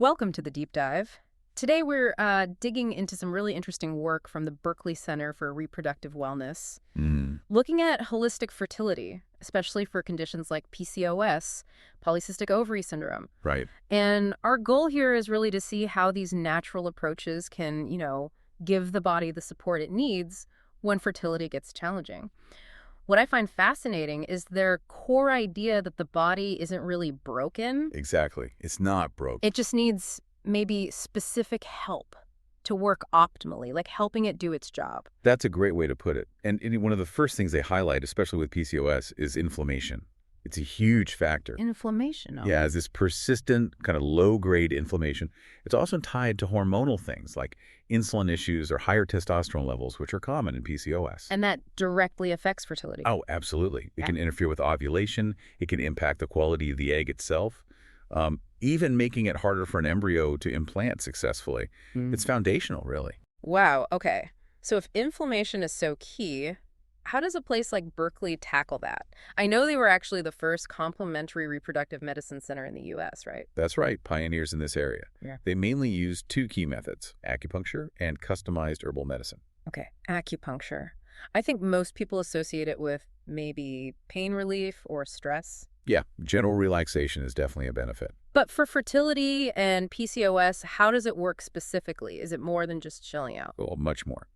Welcome to the deep dive. Today we're digging into some really interesting work from the Berkeley Center for Reproductive Wellness, Mm, looking at holistic fertility, especially for conditions like PCOS, polycystic ovary syndrome. right. And our goal here is really to see how these natural approaches can, give the body the support it needs when fertility gets challenging. What I find fascinating is their core idea that the body isn't really broken. Exactly. It's not broke. It just needs maybe specific help to work optimally, like helping it do its job. That's a great way to put it. And one of the first things they highlight, especially with PCOS, is inflammation. It's a huge factor. Inflammation. Oh. Yeah, as this persistent kind of low-grade inflammation. It's also tied to hormonal things like insulin issues or higher testosterone levels, which are common in PCOS. And that directly affects fertility. Oh, absolutely. It Yeah. can interfere with ovulation. It can impact the quality of the egg itself, even making it harder for an embryo to implant successfully. It's foundational, really. Wow, okay. So if inflammation is so key, how does a place like Berkeley tackle that? I know they were actually the first complementary reproductive medicine center in the U.S., right? That's right, pioneers in this area. Yeah. They mainly use two key methods, acupuncture and customized herbal medicine. Okay, acupuncture. I think most people associate it with maybe pain relief or stress. Yeah, general relaxation is definitely a benefit. But for fertility and PCOS, how does it work specifically? Is it more than just chilling out? Well, much more.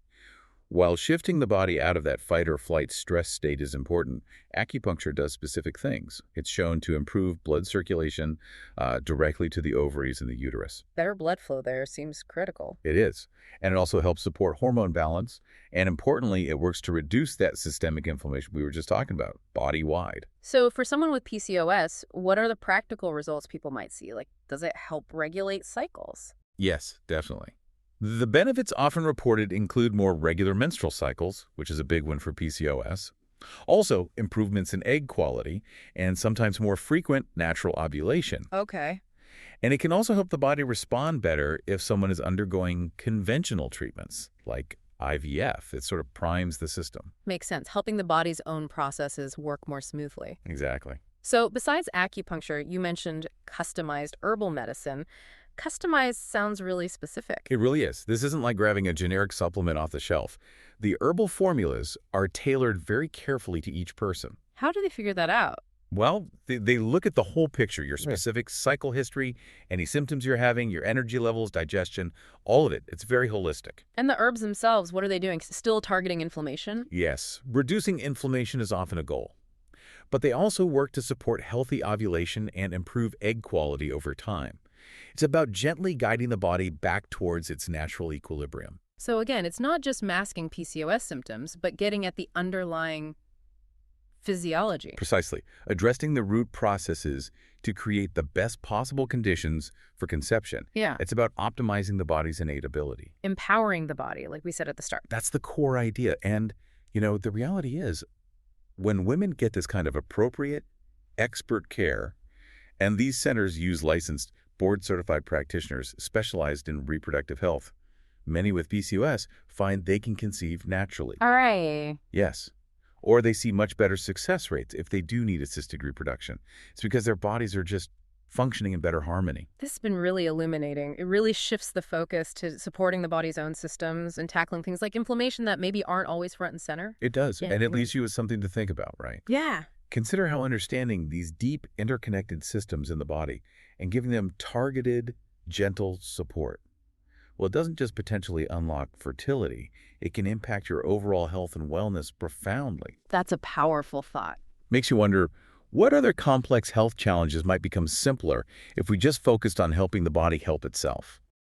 While shifting the body out of that fight or flight stress state is important, acupuncture does specific things. It's shown to improve blood circulation directly to the ovaries and the uterus. Better blood flow there seems critical. It is. And it also helps support hormone balance. And importantly, it works to reduce that systemic inflammation we were just talking about, body-wide. So for someone with PCOS, what are the practical results people might see? Like, does it help regulate cycles? Yes, definitely. The benefits often reported include more regular menstrual cycles, which is a big one for PCOS. Also, improvements in egg quality and sometimes more frequent natural ovulation. Okay. And it can also help the body respond better if someone is undergoing conventional treatments, like IVF. It sort of primes the system. Makes sense. Helping the body's own processes work more smoothly. Exactly. So besides acupuncture, you mentioned customized herbal medicine. Customized sounds really specific. It really is. This isn't like grabbing a generic supplement off the shelf. The herbal formulas are tailored very carefully to each person. How do they figure that out? Well, they look at the whole picture, your specific cycle history, any symptoms you're having, your energy levels, digestion, all of it. It's very holistic. And the herbs themselves, what are they doing? Still targeting inflammation? Yes, reducing inflammation is often a goal. But they also work to support healthy ovulation and improve egg quality over time. It's about gently guiding the body back towards its natural equilibrium. So again, it's not just masking PCOS symptoms, but getting at the underlying physiology. Precisely. Addressing the root processes to create the best possible conditions for conception. Yeah. It's about optimizing the body's innate ability. Empowering the body, like we said at the start. That's the core idea. And, the reality is, when women get this kind of appropriate, expert care, and these centers use licensed, board-certified practitioners specialized in reproductive health, many with PCOS find they can conceive naturally. All right. Yes. Or they see much better success rates if they do need assisted reproduction. It's because their bodies are just functioning in better harmony. This has been really illuminating. It really shifts the focus to supporting the body's own systems and tackling things like inflammation that maybe aren't always front and center. It does, Yeah, and it right. leaves you with something to think about, right? Yeah. Consider how understanding these deep interconnected systems in the body and giving them targeted, gentle support. Well, it doesn't just potentially unlock fertility, it can impact your overall health and wellness profoundly. That's a powerful thought. Makes you wonder, what other complex health challenges might become simpler if we just focused on helping the body help itself?